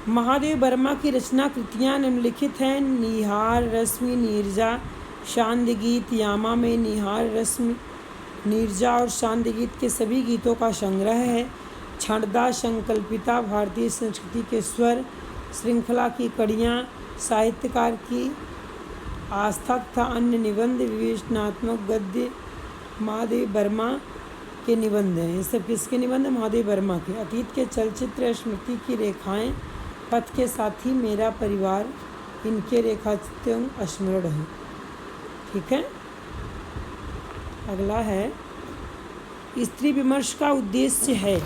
महादेव वर्मा की रचना कृतियाँ निम्नलिखित हैं। निहार रश्मि नीरजा, शांति गीत, यामा में निहार रश्मि नीरजा और शांति गीत के सभी गीतों का संग्रह है। छंददा संकल्पिता, भारतीय संस्कृति के स्वर, श्रृंखला की कड़ियाँ, साहित्यकार की आस्था तथा अन्य निबंध, विवेचनात्मक गद्य, महादेव वर्मा के निबंध हैं। ये सब किसके निबंध? महादेव वर्मा के। अतीत के चलचित्र, स्मृति की रेखाएं, पथ के साथी, मेरा परिवार, इनके रेखाचित्र स्मरण है, ठीक है। अगला है स्त्री विमर्श का उद्देश्य है।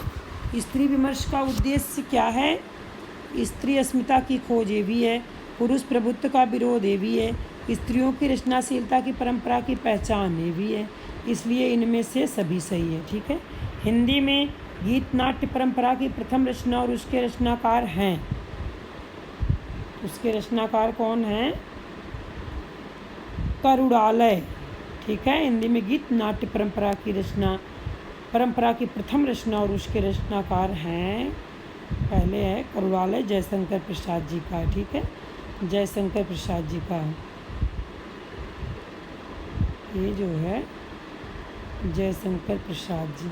स्त्री विमर्श का उद्देश्य क्या है? स्त्री अस्मिता की खोज ये भी है, पुरुष प्रभुत्व का विरोध ये भी है, स्त्रियों की रचनाशीलता की परंपरा की पहचान ये भी है, इसलिए इनमें से सभी सही है, ठीक है। हिंदी में गीत नाट्य परंपरा की प्रथम रचना और उसके रचनाकार हैं। उसके रचनाकार कौन हैं? करुड़ालय, ठीक है। हिंदी में गीत नाट्य परंपरा की प्रथम रचना और उसके रचनाकार हैं, पहले है करुड़ालय जयशंकर प्रसाद जी का, ठीक है, जयशंकर प्रसाद जी का। ये जो है जयशंकर प्रसाद जी,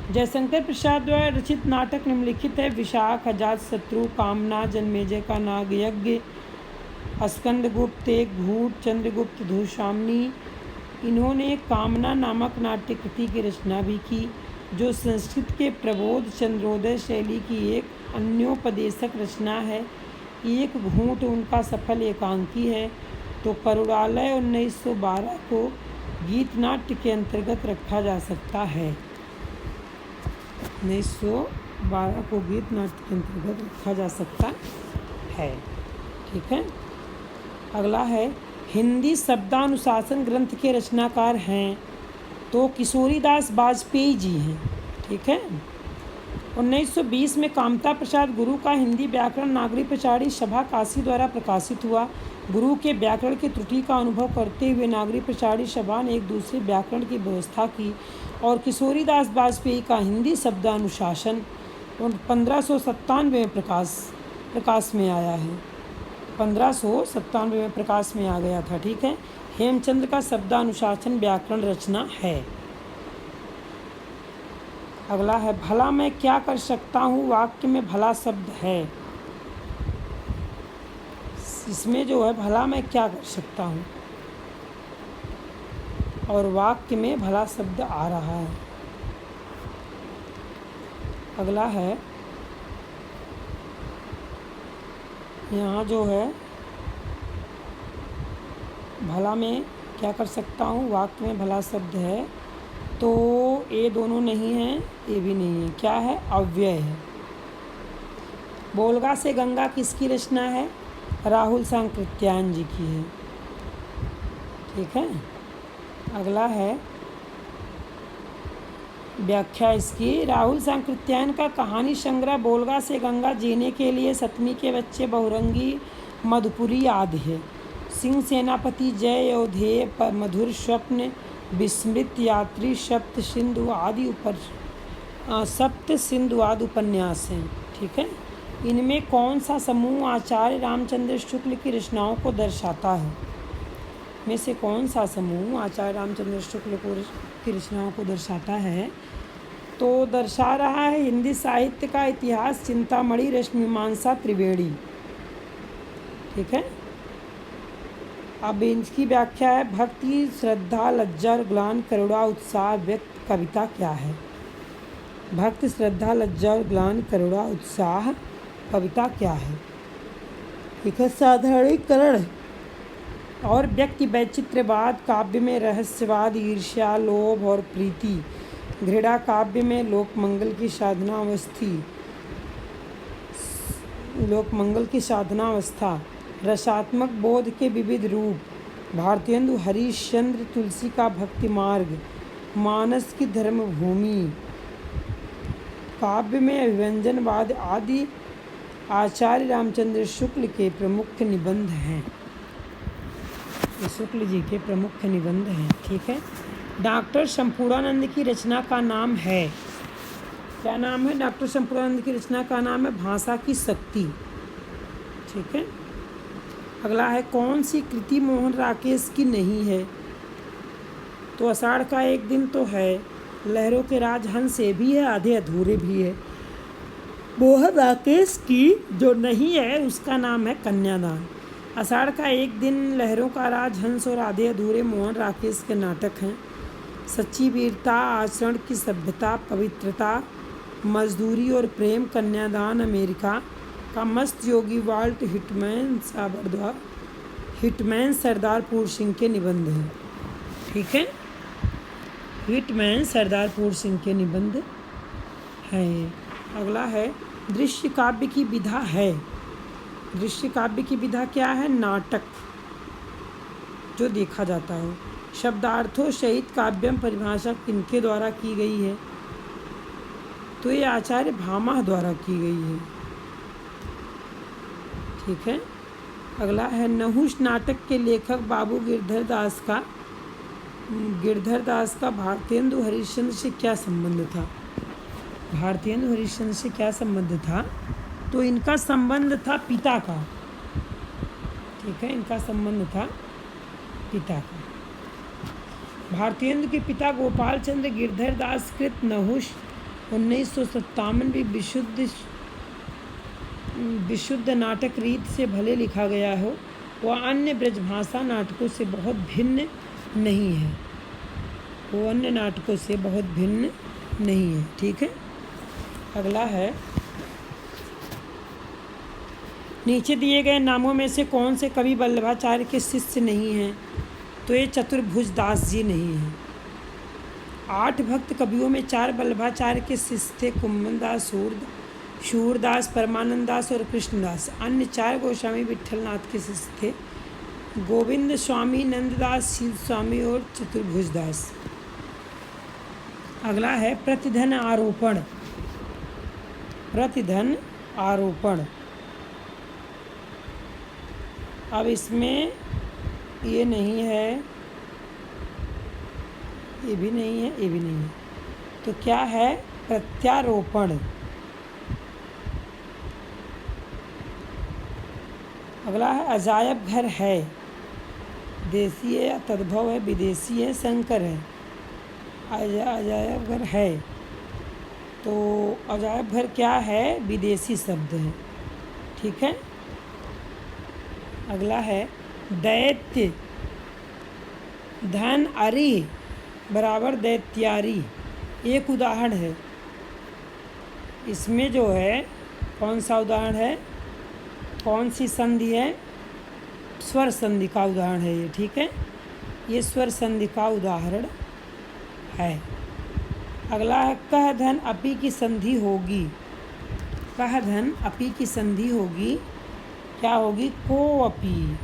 जयशंकर प्रसाद द्वारा रचित नाटक निम्नलिखित है। विशाख, अजातशत्रु, कामना, जन्मेजय का नाग यज्ञ, स्कंदगुप्त, एक भूत, चंद्रगुप्त, धूषामनी। इन्होंने कामना नामक नाट्य कृति की रचना भी की, जो संस्कृत के प्रबोध चंद्रोदय शैली की एक अन्योपदेशक रचना है। एक घूंट उनका सफल एकांकी है। तो करुड़ालय 1912 को गीत नाट्य के अंतर्गत रखा जा सकता है। 1912 को गीत नाट्य के अंतर्गत रखा जा सकता है, ठीक है। अगला है हिंदी शब्दानुशासन ग्रंथ के रचनाकार हैं, तो किशोरीदास वाजपेयी जी हैं, ठीक है। 1920 में कामता प्रसाद गुरु का हिंदी व्याकरण नागरी प्रचारी सभा काशी द्वारा प्रकाशित हुआ। गुरु के व्याकरण की त्रुटि का अनुभव करते हुए नागरी प्रचारी सभा ने एक दूसरे व्याकरण की व्यवस्था की और किशोरीदास वाजपेयी का हिंदी शब्दानुशासन 1597 में प्रकाश में आया है। 1597 में प्रकाश में आ गया था, ठीक है। हेमचंद्र का शब्दानुशासन व्याकरण रचना है। अगला है भला मैं क्या कर सकता हूँ, वाक्य में भला शब्द है। इसमें जो है भला मैं क्या कर सकता हूँ और वाक्य में भला शब्द आ रहा है। अगला है यहाँ जो है भला मैं क्या कर सकता हूँ, वाक्य में भला शब्द है, तो ये दोनों नहीं है, ये भी नहीं है, क्या है? अव्यय है। बोलगा से गंगा किसकी रचना है? राहुल सांकृत्यायन जी की है, ठीक है। अगला है व्याख्या इसकी। राहुल सांकृत्यायन का कहानी संग्रह बोलगा से गंगा जीने के लिए सतमी के बच्चे बहुरंगी मधुपुरी आदि है। सिंह सेनापति जय अवधेय मधुर स्वप्न विस्मृत यात्री सप्त सिंधु आदि उपन्यास हैं, ठीक है। इनमें कौन सा समूह आचार्य रामचंद्र शुक्ल की रचनाओं को दर्शाता है? में से कौन सा समूह आचार्य रामचंद्र शुक्ल की रचनाओं को दर्शाता है? तो दर्शा रहा है हिंदी साहित्य का इतिहास, चिंतामणि, रश्मिमीमांसा, त्रिवेणी, ठीक है। अब इसकी व्याख्या है भक्ति, श्रद्धा, लज्जा और ग्लान, करुणा, उत्साह व्यक्त कविता क्या है? भक्ति, श्रद्धा, लज्जा और ग्लान, करुणा, उत्साह कविता क्या है? ठीक है। साधारणीकरण और व्यक्ति वैचित्र्यवाद, काव्य में रहस्यवाद, ईर्ष्या, लोभ और प्रीति, घृणा, काव्य में लोकमंगल की साधनावस्था, रसात्मक बोध के विविध रूप, भारतेंदु हरिश्चंद्र तुलसी का भक्ति मार्ग, मानस की धर्मभूमि, काव्य में अभिव्यंजनवाद आदि आचार्य रामचंद्र शुक्ल के प्रमुख निबंध हैं। शुक्ल जी के प्रमुख निबंध हैं, ठीक है। डॉक्टर शंपूर्णानंद की रचना का नाम है, क्या नाम है? डॉक्टर शंपूर्णानंद की रचना का नाम है भाषा की शक्ति। ठीक है। अगला है, कौन सी कृति मोहन राकेश की नहीं है? तो आषाढ़ का एक दिन तो है, लहरों के राजहंस से भी है, आधे अधूरे भी है। मोहन राकेश की जो नहीं है उसका नाम है कन्यादान। आषाढ़ का एक दिन, लहरों का राजहंस और आधे अधूरे मोहन राकेश के नाटक हैं। सच्ची वीरता, आचरण की सभ्यता, पवित्रता, मजदूरी और प्रेम, कन्यादान, अमेरिका का मस्त योगी, वाल्ट हिटमैन सरदारपुर सिंह के निबंध हैं। ठीक है, हिटमैन सरदारपुर सिंह के निबंध हैं। अगला है, दृश्य काव्य की विधा है। दृश्य काव्य की विधा क्या है? नाटक जो देखा जाता हो। शब्दार्थों सहित काव्यम परिभाषा किनके द्वारा की गई है? तो ये आचार्य भामा द्वारा की गई है। ठीक है। अगला है, नहुष नाटक के लेखक बाबू गिरधर दास का भारतेंदु हरिश्चंद्र से क्या संबंध था? भारतेंदु हरिश्चंद्र से क्या संबंध था? तो इनका संबंध था पिता का। ठीक है, इनका संबंध था पिता का। भारतेंदु के पिता गोपाल चंद्र गिरधर दास कृत नहुष 1957 में विशुद्ध नाटक रीत से भले लिखा गया हो, वह अन्य ब्रजभाषा नाटकों से बहुत भिन्न नहीं है। वो अन्य नाटकों से बहुत भिन्न नहीं है। ठीक है। अगला है, नीचे दिए गए नामों में से कौन से कवि वल्लभाचार्य के शिष्य नहीं हैं? तो ये चतुर्भुज दास जी नहीं हैं। 8 भक्त कवियों में 4 वल्लभाचार्य के शिष्य थे, कुम्भनदास, सूरदास, परमानंद दास और कृष्णदास। अन्य 4 गोस्वामी विट्ठलनाथ के शिष्य थे, गोविंद स्वामी, नंददास, शिव स्वामी और चतुर्भुज दास। अगला है, प्रतिधन आरोपण। प्रतिधन आरोपण, अब इसमें ये नहीं है, ये भी नहीं है, ये भी नहीं है, तो क्या है? प्रत्यारोपण। अगला है, अजायब घर है। देसी है या तद्भव है, विदेशी है, संकर है। अजायब घर है, तो अजायब घर क्या है? विदेशी शब्द है। ठीक है। अगला है, दैत्य धन अरि बराबर दैत्यारी, एक उदाहरण है। इसमें जो है कौन सा उदाहरण है? कौन सी संधि है? स्वर संधि का उदाहरण है ये। ठीक है, ये स्वर संधि का उदाहरण है। अगला है, कह धन अपी की संधि होगी। कह धन अपी की संधि होगी, क्या होगी? कोअपी।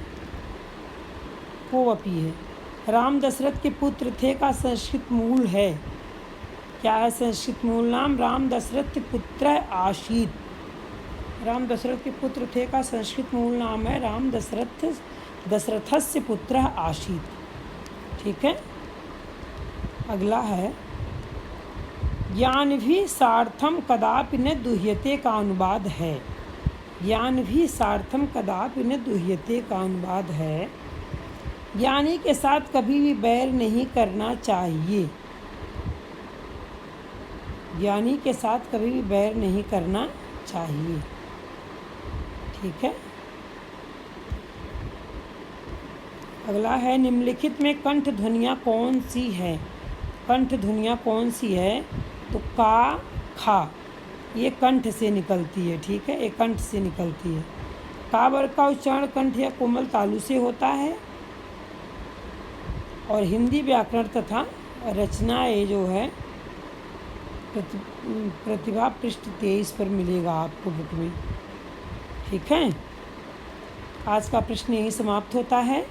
कोअपी है। राम दशरथ के पुत्र थे का संस्कृत मूल है, क्या है संस्कृत मूल नाम? राम दशरथ पुत्र आशीत। राम दशरथ के पुत्र थे का संस्कृत मूल नाम है राम दशरथस्य पुत्र आशीत। ठीक है। अगला है, ज्ञान भी सार्थम कदापि न दुह्यते का अनुवाद है। ज्ञान भी सार्थम कदापि न दुह्यते का अनुवाद है। ज्ञानी के साथ कभी भी बैर नहीं करना चाहिए। ज्ञानी के साथ कभी भी बैर नहीं करना चाहिए। ठीक है। अगला है, निम्नलिखित में कंठ ध्वनियाँ कौन सी है? कंठ ध्वनियाँ कौन सी है? तो का, खा, ये कंठ से निकलती है। ठीक है, ये कंठ से निकलती है। का वर्ग का उच्चारण कंठ या कोमल तालु से होता है। और हिंदी व्याकरण तथा रचना ये जो है प्रतिभा पृष्ठ 23 पर मिलेगा आपको बुक में। ठीक है, आज का प्रश्न यही समाप्त होता है।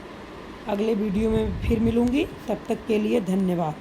अगले वीडियो में फिर मिलूँगी, तब तक के लिए धन्यवाद।